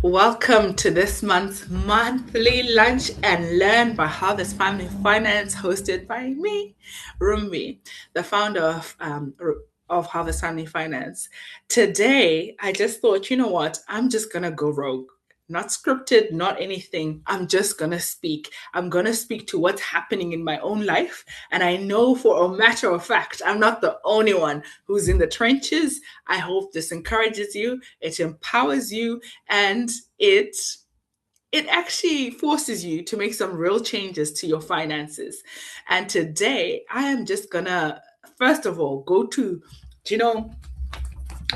Welcome to this month's monthly lunch and learn by Harvest Family Finance, hosted by me, Rumbi, the founder of Harvest Family Finance. Today, I just thought, you know what? I'm just gonna go rogue. Not scripted, not anything. I'm just gonna speak. I'm gonna speak to what's happening in my own life. And I know for a matter of fact, I'm not the only one who's in the trenches. I hope this encourages you, it empowers you, and it it actually forces you to make some real changes to your finances. And today I am just gonna first of all go to, you know,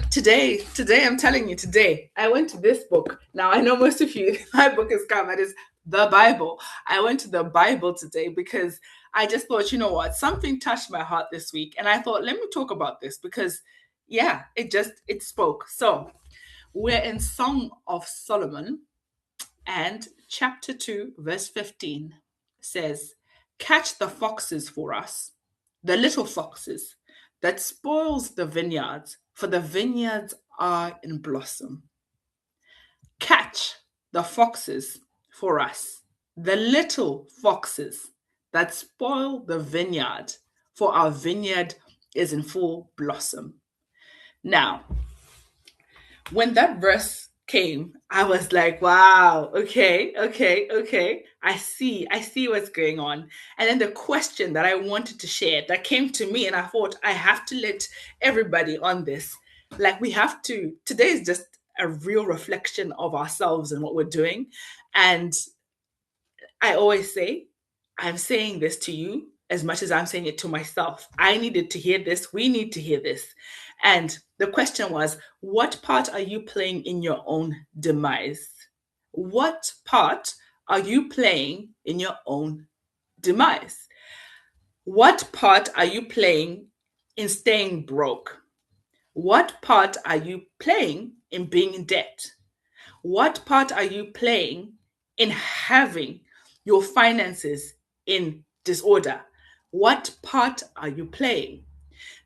today I'm telling you, today I went to this book. Now I know most of you, my book is covered, is the Bible. I went to the Bible today because I just thought, you know what, something touched my heart this week, and I thought, let me talk about this because yeah, it spoke. So we're in Song of Solomon, and chapter 2, verse 15 says, "Catch the foxes for us, the little foxes that spoils the vineyards, for the vineyards are in blossom." Catch the foxes for us, the little foxes that spoil the vineyard, for our vineyard is in full blossom. Now, when that verse came, I was like, wow, okay. I see what's going on. And then the question that I wanted to share that came to me, and I thought I have to let everybody on this. Like, we have to, today is just a real reflection of ourselves and what we're doing. And I always say, I'm saying this to you as much as I'm saying it to myself. I needed to hear this. We need to hear this. And the question was, what part are you playing in your own demise? What part are you playing in your own demise? What part are you playing in staying broke? What part are you playing in being in debt? What part are you playing in having your finances in disorder? What part are you playing?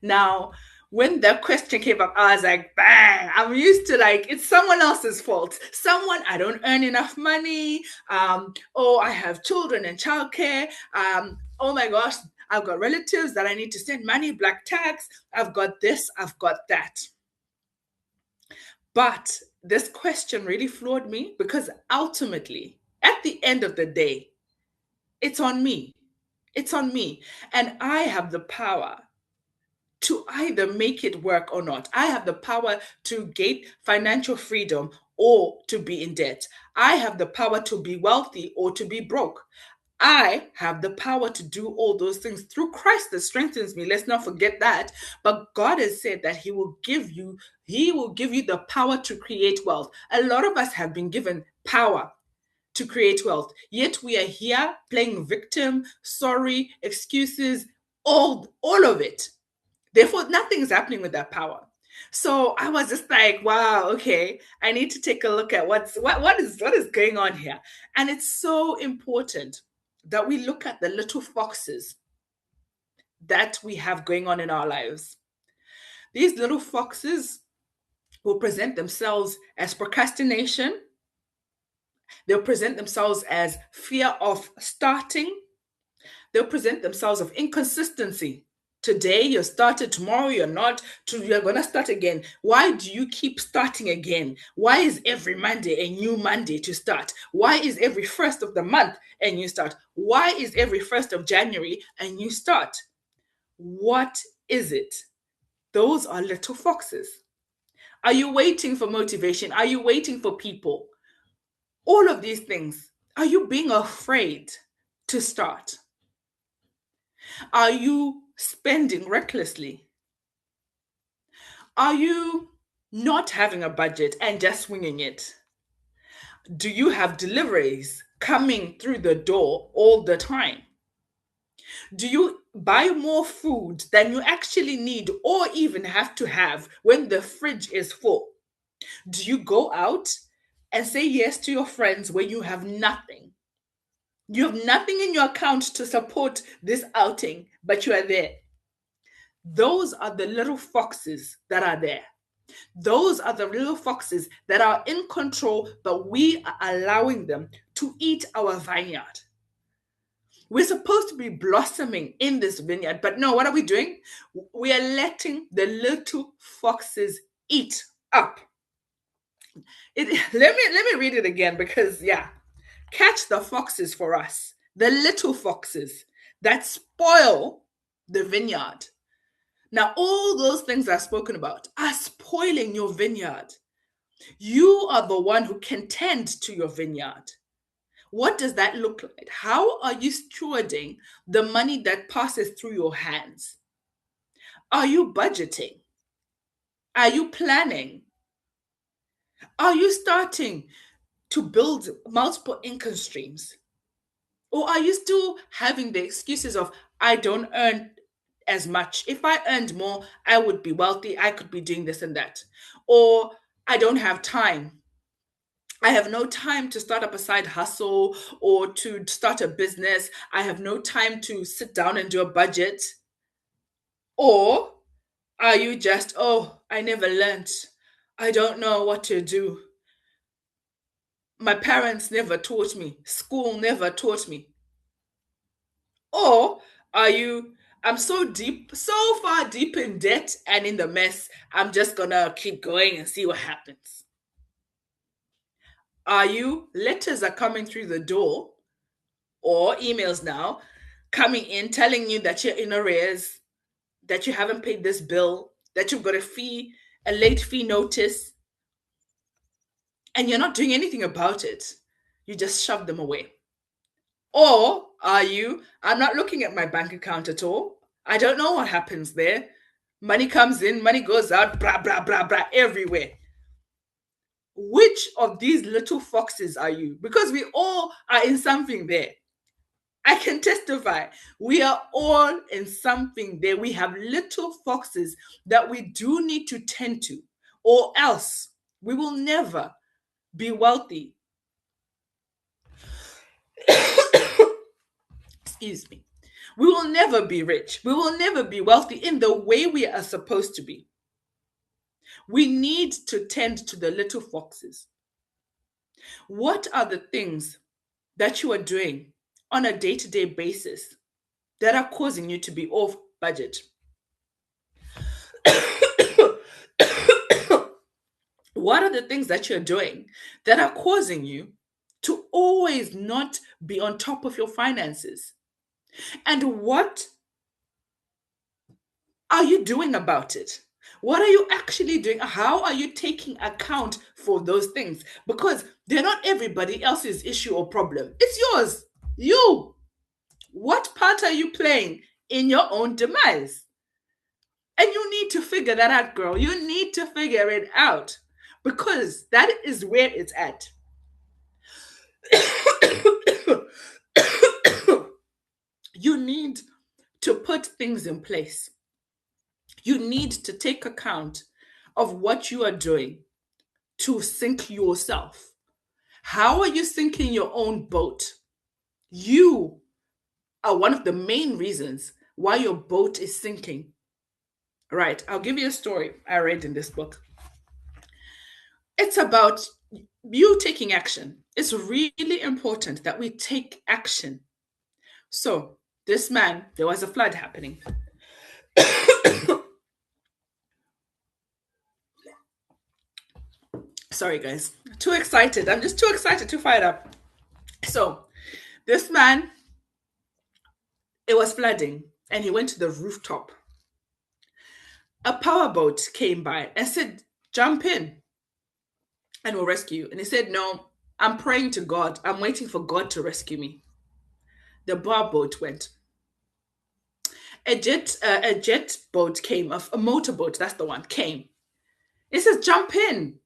Now, when that question came up, I was like, bang, I'm used to, like, it's someone else's fault. I don't earn enough money. Oh, I have children and childcare. Oh my gosh, I've got relatives that I need to send money, black tax. I've got this, I've got that. But this question really floored me because ultimately, at the end of the day, it's on me. It's on me. And I have the power to either make it work or not. I have the power to gain financial freedom or to be in debt. I have the power to be wealthy or to be broke. I have the power to do all those things through Christ that strengthens me. Let's not forget that. But God has said that He will give you the power to create wealth. A lot of us have been given power to create wealth. Yet we are here playing victim, sorry, excuses, all of it. Therefore, nothing is happening with that power. So I was just like, wow, okay, I need to take a look at what is going on here. And it's so important that we look at the little foxes that we have going on in our lives. These little foxes will present themselves as procrastination. They'll present themselves as fear of starting. They'll present themselves of inconsistency. Today you're started, tomorrow you're not, you're going to start again. Why do you keep starting again? Why is every Monday a new Monday to start? Why is every first of the month a new start? Why is every 1st of January a new start? What is it? Those are little foxes. Are you waiting for motivation? Are you waiting for people? All of these things. Are you being afraid to start? Are you spending recklessly? Are you not having a budget and just swinging it? Do you have deliveries coming through the door all the time? Do you buy more food than you actually need or even have to have when the fridge is full? Do you go out and say yes to your friends when you have nothing? You have nothing in your account to support this outing, but you are there. Those are the little foxes that are there. Those are the little foxes that are in control, but we are allowing them to eat our vineyard. We're supposed to be blossoming in this vineyard, but no, what are we doing? We are letting the little foxes eat up. Let me read it again because yeah, catch the foxes for us, the little foxes that spoil the vineyard. Now, all those things I've spoken about are spoiling your vineyard. You are the one who can tend to your vineyard. What does that look like? How are you stewarding the money that passes through your hands? Are you budgeting? Are you planning? Are you starting to build multiple income streams? Or are you still having the excuses of, I don't earn as much? If I earned more, I would be wealthy. I could be doing this and that. Or I don't have time. I have no time to start up a side hustle or to start a business. I have no time to sit down and do a budget. Or are you just, oh, I never learned. I don't know what to do. My parents never taught me. School never taught me. Or are you, I'm so deep, so far deep in debt and in the mess, I'm just gonna keep going and see what happens? Are you, letters are coming through the door or emails now coming in telling you that you're in arrears, that you haven't paid this bill, that you've got a fee, a late fee notice, and you're not doing anything about it? You just shove them away. Or are you, I'm not looking at my bank account at all. I don't know what happens there. Money comes in, money goes out, blah, blah, blah, blah, everywhere. Which of these little foxes are you? Because we all are in something there. I can testify. We are all in something there. We have little foxes that we do need to tend to, or else we will never be wealthy. Excuse me. We will never be rich. We will never be wealthy in the way we are supposed to be. We need to tend to the little foxes. What are the things that you are doing on a day to day basis that are causing you to be off budget? What are the things that you're doing that are causing you to always not be on top of your finances? And what are you doing about it? What are you actually doing? How are you taking account for those things? Because they're not everybody else's issue or problem. It's yours. You. What part are you playing in your own demise? And you need to figure that out, girl. You need to figure it out because that is where it's at. You need to put things in place. You need to take account of what you are doing to sink yourself. How are you sinking your own boat? You are one of the main reasons why your boat is sinking. Right, I'll give you a story I read in this book. It's about you taking action. It's really important that we take action. So, this man, there was a flood happening. Sorry, guys. Too excited. I'm just too excited, too fired up. So, this man, it was flooding, and he went to the rooftop. A powerboat came by and said, jump in and we'll rescue you. And he said, no, I'm praying to God. I'm waiting for God to rescue me. The powerboat went. A jet boat came, a motorboat, that's the one, came. It says, jump in.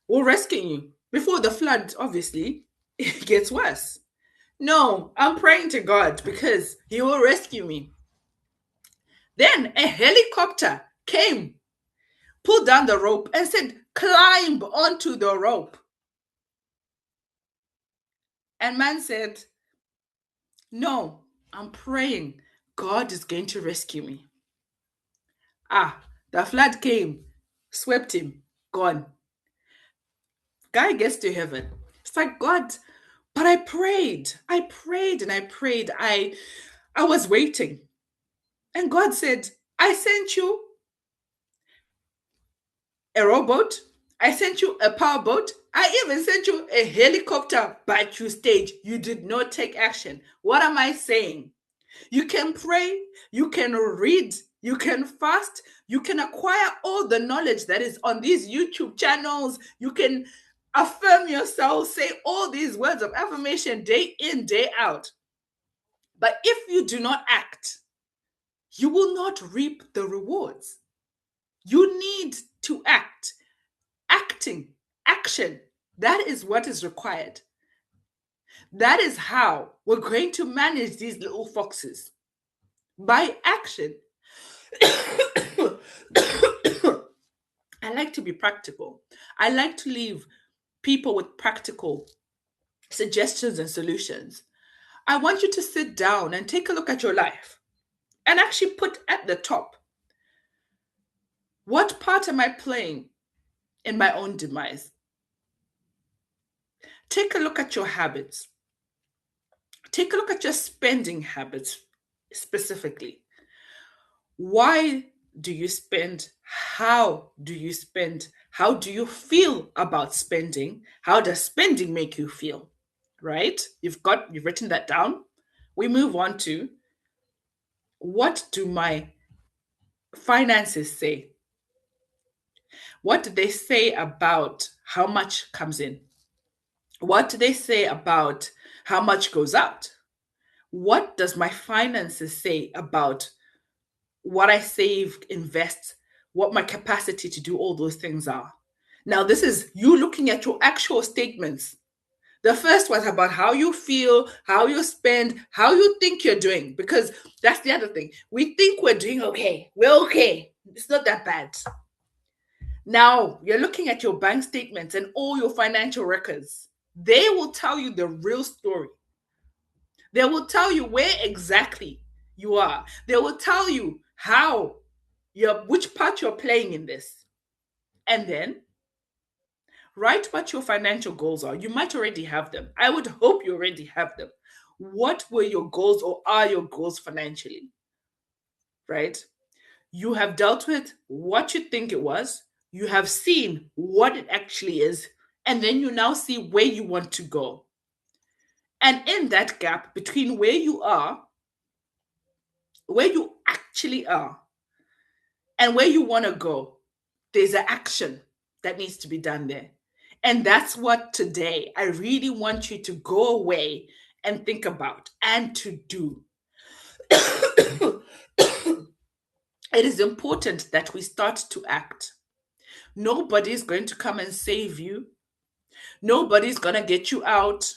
We'll rescue you. Before the flood, obviously, it gets worse. No, I'm praying to God because He will rescue me. Then a helicopter came, pulled down the rope, and said, climb onto the rope. And man said, no, I'm praying. God is going to rescue me. The flood came. swept him, gone. Guy gets to heaven. It's like, God, but I prayed. I prayed and I prayed. I was waiting. And God said, I sent you a rowboat. I sent you a powerboat. I even sent you a helicopter, but you stayed. You did not take action. What am I saying? You can pray, you can read, you can fast, you can acquire all the knowledge that is on these YouTube channels. You can affirm yourself, say all these words of affirmation day in, day out. But if you do not act, you will not reap the rewards. You need to act. Acting, action, that is what is required. That is how we're going to manage these little foxes, by action. I like to be practical. I like to leave people with practical suggestions and solutions. I want you to sit down and take a look at your life and actually put at the top, what part am I playing in my own demise? Take a look at your habits. Take a look at your spending habits specifically. Why do you spend? How do you spend? How do you feel about spending? How does spending make you feel? Right? You've written that down. We move on to, what do my finances say? What do they say about how much comes in? What do they say about how much goes out? What does my finances say about what I save, invest, what my capacity to do all those things are? Now, this is you looking at your actual statements. The first was about how you feel, how you spend, how you think you're doing, because that's the other thing. We think we're doing okay. We're okay. It's not that bad. Now, you're looking at your bank statements and all your financial records. They will tell you the real story. They will tell you where exactly you are. They will tell you which part you're playing in this. And then write what your financial goals are. You might already have them. I would hope you already have them. What were your goals, or are your goals financially? Right? You have dealt with what you think it was. You have seen what it actually is. And then you now see where you want to go. And in that gap between where you actually are, and where you want to go, there's an action that needs to be done there. And that's what today I really want you to go away and think about and to do. It is important that we start to act. Nobody's going to come and save you. Nobody's going to get you out.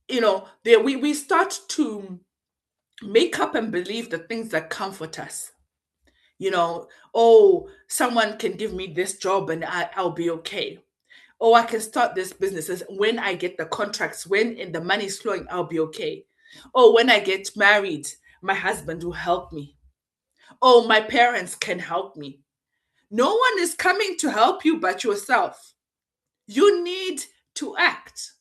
We start to make up and believe the things that comfort us. Oh, someone can give me this job and I'll be okay. Oh, I can start this business when I get the contracts, when in the money's flowing, I'll be okay. Oh, when I get married, my husband will help me. Oh, my parents can help me. No one is coming to help you but yourself. You need to act.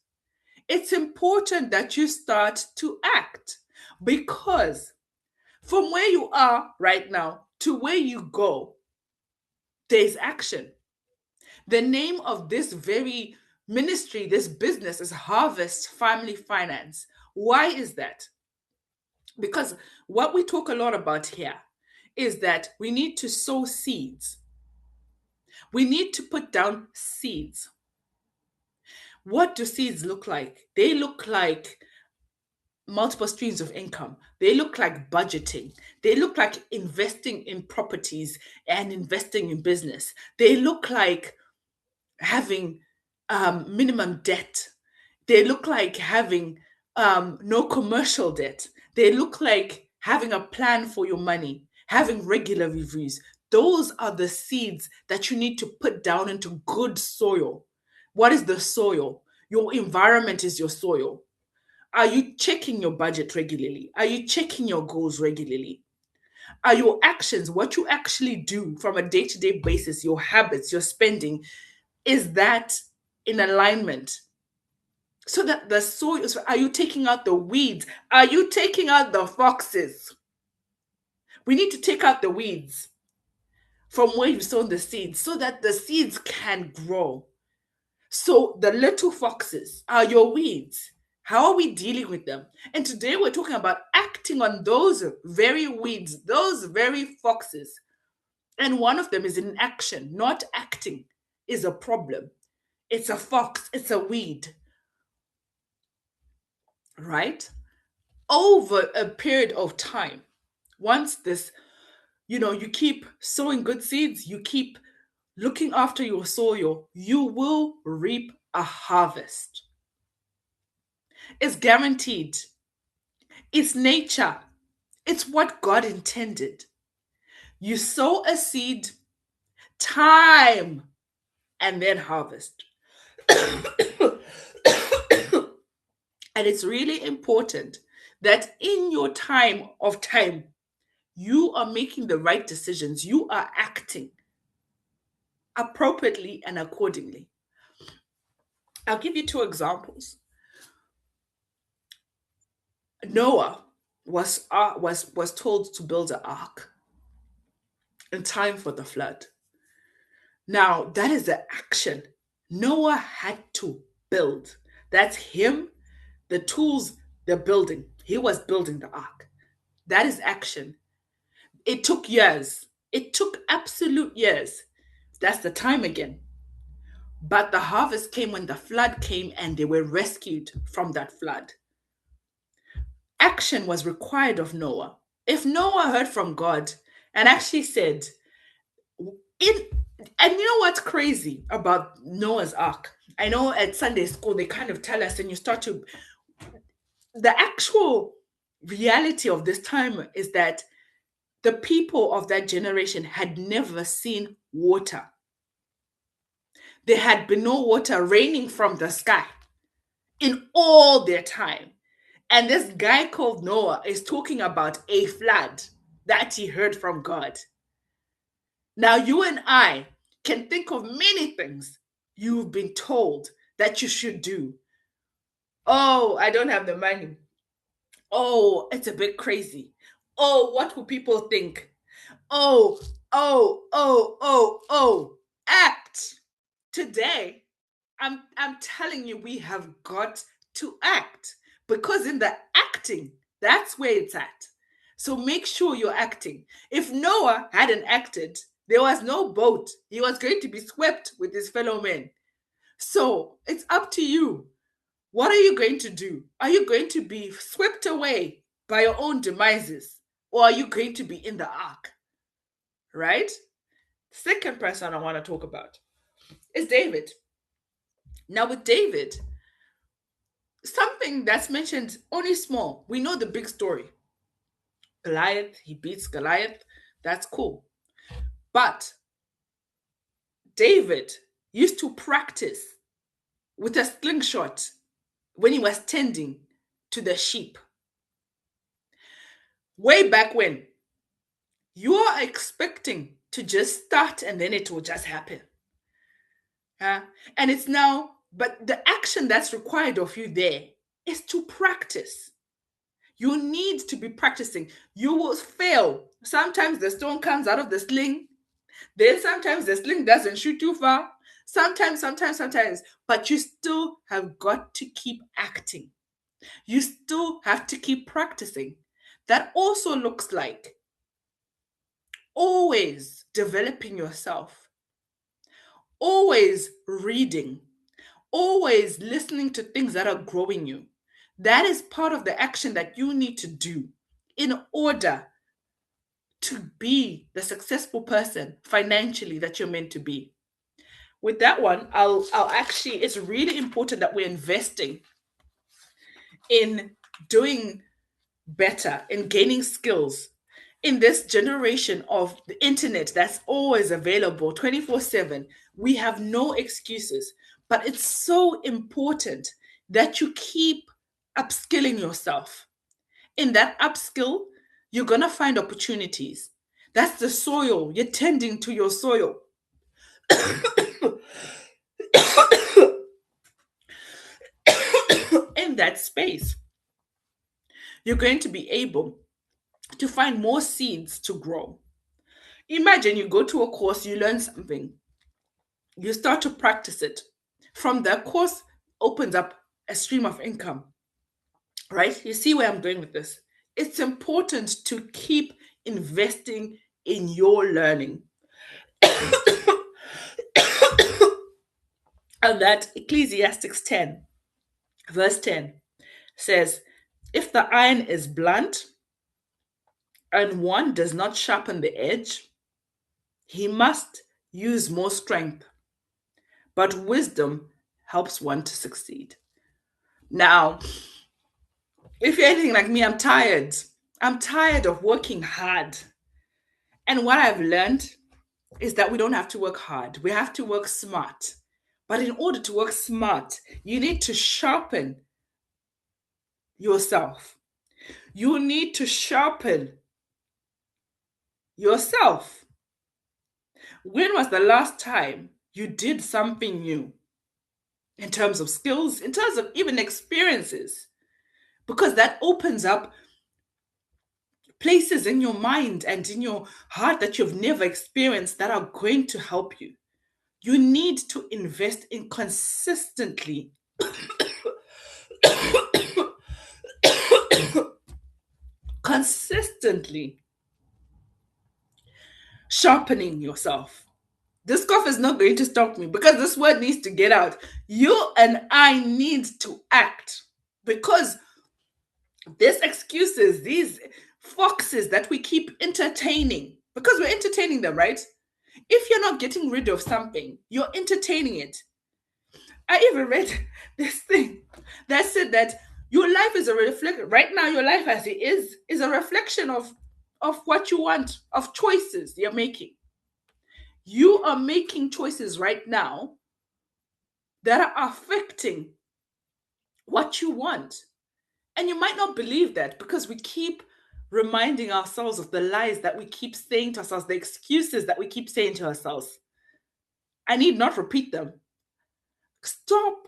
It's important that you start to act, because from where you are right now to where you go, there's action. The name of this very ministry, this business, is Harvest Family Finance. Why is that? Because what we talk a lot about here is that we need to sow seeds. We need to put down seeds. What do seeds look like? They look like multiple streams of income. They look like budgeting. They look like investing in properties and investing in business. They look like having minimum debt. They look like having no commercial debt. They look like having a plan for your money, having regular reviews. Those are the seeds that you need to put down into good soil. What is the soil? Your environment is your soil. Are you checking your budget regularly? Are you checking your goals regularly? Are your actions, what you actually do from a day-to-day basis, your habits, your spending, is that in alignment? So that the soil, are you taking out the weeds? Are you taking out the foxes? We need to take out the weeds from where you've sown the seeds so that the seeds can grow. So the little foxes are your weeds. How are we dealing with them? And today we're talking about acting on those very weeds, those very foxes. And one of them is inaction. Not acting is a problem. It's a fox, it's a weed, right? Over a period of time, once this, you keep sowing good seeds, you keep looking after your soil, you will reap a harvest. It's guaranteed. It's nature. It's what God intended. You sow a seed, time, and then harvest. And it's really important that in your time of time, you are making the right decisions. You are acting appropriately and accordingly. I'll give you two examples. Noah was told to build an ark in time for the flood. Now, that is the action Noah had to build. That's him, the tools, the building. He was building the ark. That is action. It took years. It took absolute years. That's the time again. But the harvest came when the flood came and they were rescued from that flood. Action was required of Noah. If Noah heard from God and actually said, and you know what's crazy about Noah's Ark? I know at Sunday school they kind of tell us, and you start to, the actual reality of this time is that the people of that generation had never seen water. There had been no water raining from the sky in all their time. And this guy called Noah is talking about a flood that he heard from God. Now, you and I can think of many things you've been told that you should do. Oh, I don't have the money. Oh, it's a bit crazy. Oh, what will people think? Oh, oh. Act. Today, I'm telling you, we have got to act, because in the acting, that's where it's at. So make sure you're acting. If Noah hadn't acted, there was no boat. He was going to be swept with his fellow men. So it's up to you. What are you going to do? Are you going to be swept away by your own demises? Or are you going to be in the ark? Right? Second person I want to talk about is David. Now, with David, something that's mentioned only small. We know the big story. Goliath, he beats Goliath. That's cool. But David used to practice with a slingshot when he was tending to the sheep. Way back when, you are expecting to just start and then it will just happen. And it's now, but the action that's required of you there is to practice. You need to be practicing. You will fail. Sometimes the stone comes out of the sling. Then sometimes the sling doesn't shoot too far. Sometimes. But you still have got to keep acting. You still have to keep practicing. That also looks like always developing yourself, always reading, always listening to things that are growing you. That is part of the action that you need to do in order to be the successful person financially that you're meant to be. With that one, I'll actually, it's really important that we're investing in doing better, in gaining skills. In this generation of the internet that's always available 24/7, we have no excuses. But it's so important that you keep upskilling yourself. In that upskill, you're going to find opportunities. That's the soil. You're tending to your soil. In that space, you're going to be able to find more seeds to grow. Imagine you go to a course, you learn something, you start to practice it. From that course opens up a stream of income, right? You see where I'm going with this? It's important to keep investing in your learning. And that Ecclesiastes 10, verse 10 says, if the iron is blunt and one does not sharpen the edge, he must use more strength. But wisdom helps one to succeed. Now, if you're anything like me, I'm tired. I'm tired of working hard. And what I've learned is that we don't have to work hard, we have to work smart. But in order to work smart, you need to sharpen yourself. You need to sharpen yourself. When was the last time you did something new in terms of skills, in terms of even experiences? Because that opens up places in your mind and in your heart that you've never experienced that are going to help you. You need to invest in consistently consistently sharpening yourself. This cough is not going to stop me because this word needs to get out. You and I need to act, because these excuses, these foxes that we keep entertaining, because we're entertaining them, right? If you're not getting rid of something, you're entertaining it. I even read this thing that said that your life is a reflection. Right now, your life as it is a reflection of what you want, of choices you're making. You are making choices right now that are affecting what you want. And you might not believe that because we keep reminding ourselves of the lies that we keep saying to ourselves, the excuses that we keep saying to ourselves. I need not repeat them. Stop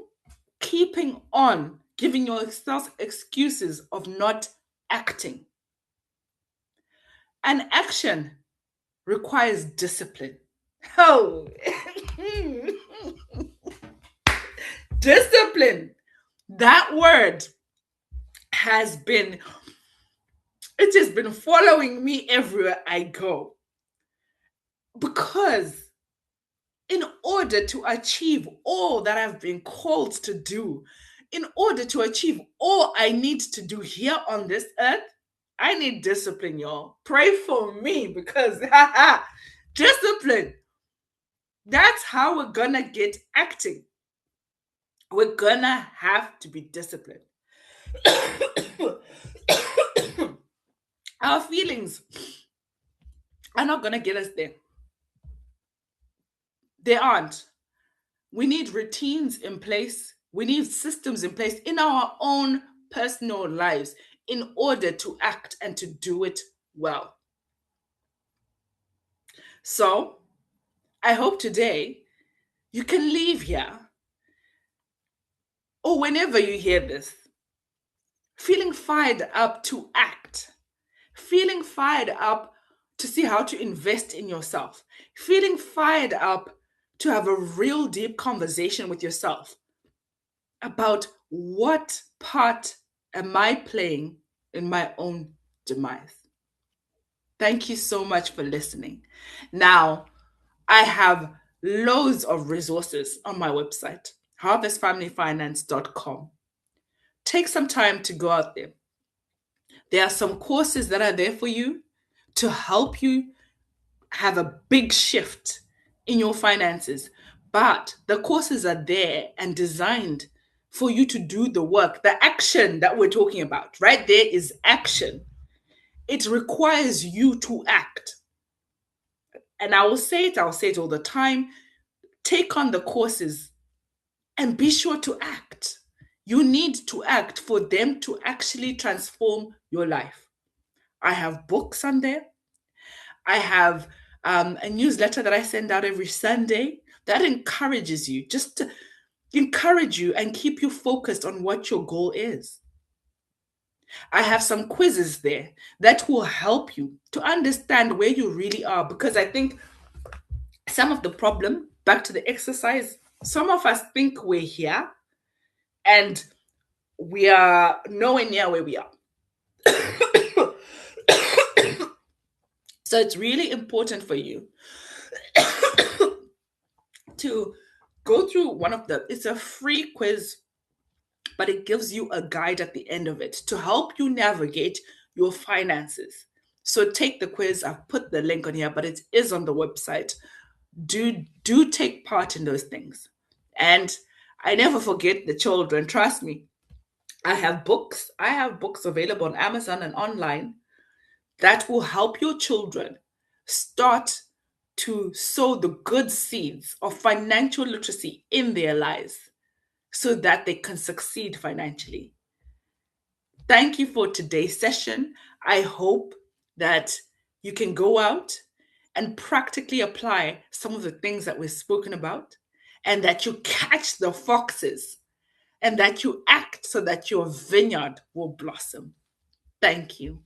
keeping on giving yourself excuses of not acting. And action requires discipline. Oh, discipline. That word has been following me everywhere I go. Because in order to achieve all that I've been called to do, in order to achieve all I need to do here on this earth, I need discipline, y'all. Pray for me because discipline. That's how we're gonna get acting. We're gonna have to be disciplined. Our feelings are not gonna get us there. They aren't. We need routines in place. We need systems in place in our own personal lives in order to act and to do it well. So, I hope today you can leave here, or whenever you hear this, feeling fired up to act, feeling fired up to see how to invest in yourself, feeling fired up to have a real deep conversation with yourself about what part am I playing in my own demise. Thank you so much for listening. Now, I have loads of resources on my website, harvestfamilyfinance.com. Take some time to go out there. There are some courses that are there for you to help you have a big shift in your finances. But the courses are there and designed for you to do the work, the action that we're talking about. Right there is action. It requires you to act. And I'll say it all the time. Take on the courses and be sure to act. You need to act for them to actually transform your life. I have books on there. I have a newsletter that I send out every Sunday that encourages you, just to encourage you and keep you focused on what your goal is. I have some quizzes there that will help you to understand where you really are, because I think some of the problem, back to the exercise, some of us think we're here and we are nowhere near where we are. So it's really important for you to go through one of the, it's a free quiz, but it gives you a guide at the end of it to help you navigate your finances. So take the quiz. I've put the link on here, but it is on the website. Do take part in those things. And I never forget the children. Trust me. I have books. I have books available on Amazon and online that will help your children start to sow the good seeds of financial literacy in their lives so that they can succeed financially. Thank you for today's session. I hope that you can go out and practically apply some of the things that we've spoken about, and that you catch the foxes, and that you act so that your vineyard will blossom. Thank you.